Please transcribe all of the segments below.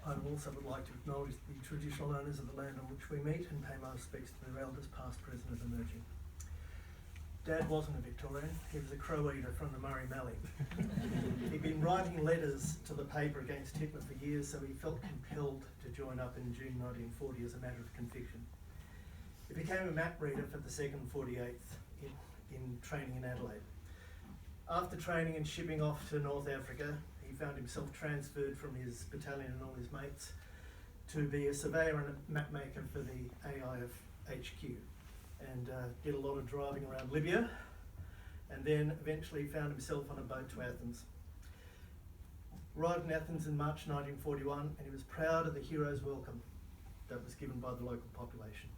I also would like to acknowledge the traditional owners of the land on which we meet and pay my respects to their elders past, present and emerging. Dad wasn't a Victorian, he was a crow eater from the Murray Mallee. He'd been writing letters to the paper against Hitler for years, so he felt compelled to join up in June 1940 as a matter of conviction. He became a map reader for the 2nd 48th in training in Adelaide. After training and shipping off to North Africa, he found himself transferred from his battalion and all his mates to be a surveyor and a map maker for the AIF HQ, and did a lot of driving around Libya, and then eventually found himself on a boat to Athens. Arrived in Athens in March 1941, and he was proud of the hero's welcome that was given by the local population.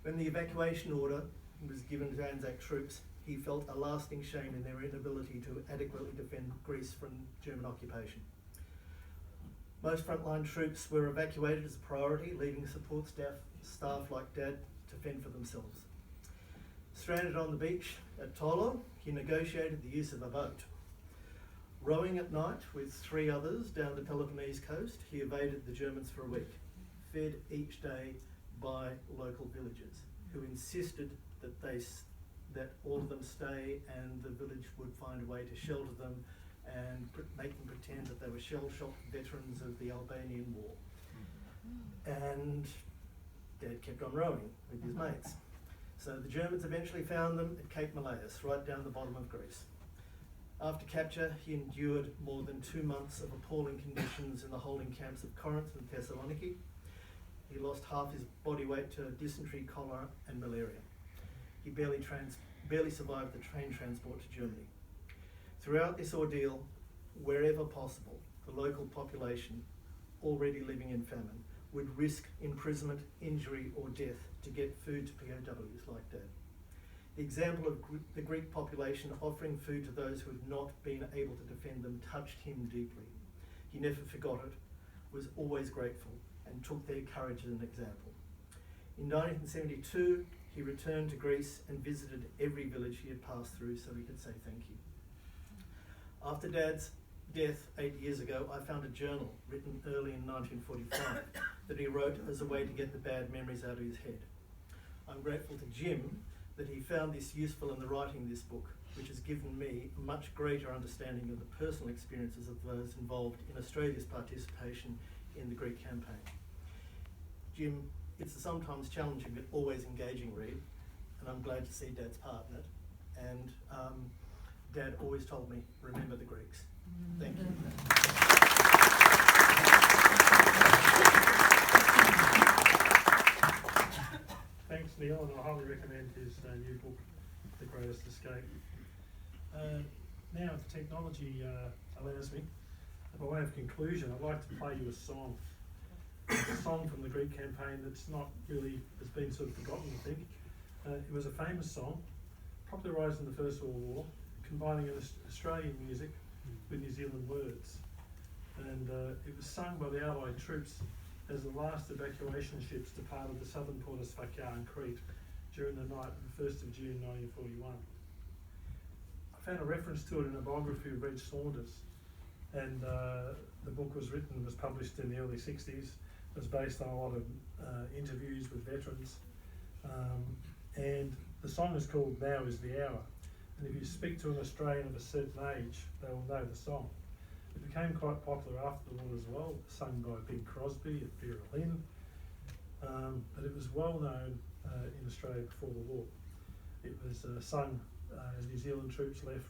When the evacuation order was given to Anzac troops, he felt a lasting shame in their inability to adequately defend Greece from German occupation. Most frontline troops were evacuated as a priority, leaving support staff like Dad to fend for themselves. Stranded on the beach at Tolo, he negotiated the use of a boat. Rowing at night with 3 others down the Peloponnese coast, he evaded the Germans for a week, fed each day by local villagers who insisted that all of them stay, and the village would find a way to shelter them and make them pretend that they were shell-shocked veterans of the Albanian War. And Dad kept on rowing with his mates. So the Germans eventually found them at Cape Malayas, right down the bottom of Greece. After capture, he endured more than 2 months of appalling conditions in the holding camps of Corinth and Thessaloniki. He lost half his body weight to dysentery, cholera and malaria. He barely survived the train transport to Germany. Throughout this ordeal, wherever possible, the local population, already living in famine, would risk imprisonment, injury or death to get food to POWs like Dad. The example of the Greek population offering food to those who had not been able to defend them touched him deeply. He never forgot it, was always grateful, and took their courage as an example. In 1972, he returned to Greece and visited every village he had passed through so he could say thank you. After Dad's death 8 years ago, I found a journal written early in 1945 that he wrote as a way to get the bad memories out of his head. I'm grateful to Jim that he found this useful in the writing of this book, which has given me a much greater understanding of the personal experiences of those involved in Australia's participation in the Greek campaign. Jim, it's a sometimes challenging but always engaging read, and I'm glad to see Dad's part in it. And Dad always told me, remember the Greeks. Thank you. Thanks, Neil, and I highly recommend his new book, The Greatest Escape. Now, if technology allows me, by way of conclusion, I'd like to play you a song. It's a song from the Greek campaign that's not really, has been sort of forgotten, I think. It was a famous song, popularised in the First World War, combining Australian music with New Zealand words. And it was sung by the Allied troops as the last evacuation ships departed the southern port of Sfakia in Crete during the night of the 1st of June 1941. I found a reference to it in a biography of Reg Saunders, and the book was written and was published in the early 60s. It was based on a lot of interviews with veterans, and the song is called Now Is the Hour. And if you speak to an Australian of a certain age, they will know the song. It became quite popular after the war as well, sung by Bing Crosby and Vera Lynn, but it was well known in Australia before the war. It was sung as New Zealand troops left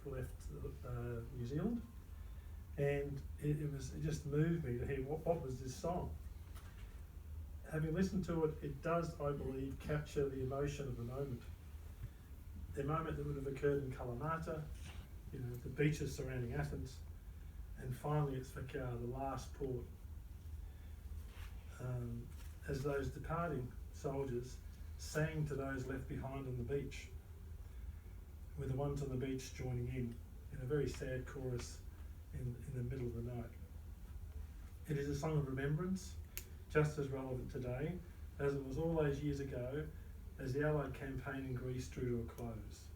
New Zealand, and it just moved me to hear what was this song. Having listened to it, it does, I believe, capture the emotion of the moment. The moment that would have occurred in Kalamata, the beaches surrounding Athens, and finally at Sfakia, the last port. As those departing soldiers sang to those left behind on the beach, with the ones on the beach joining in a very sad chorus in the middle of the night. It is a song of remembrance, just as relevant today as it was all those years ago as the Allied campaign in Greece drew to a close.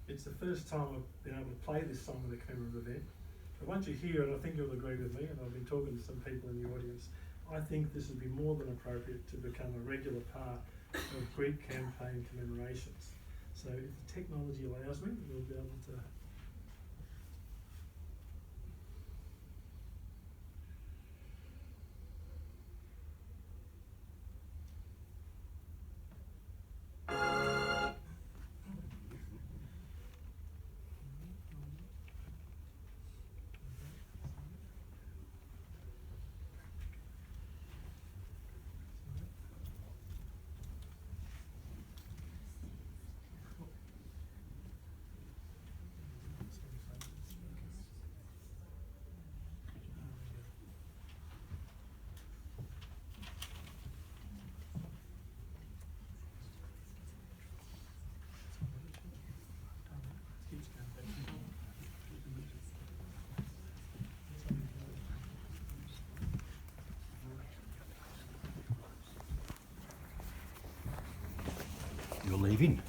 It's the first time I've been able to play this song at a commemorative event, But once you hear it, I think you'll agree with me, and I've been talking to some people in the audience, I think this would be more than appropriate to become a regular part of Greek campaign commemorations. So if the technology allows me, we'll be able to. You're leaving?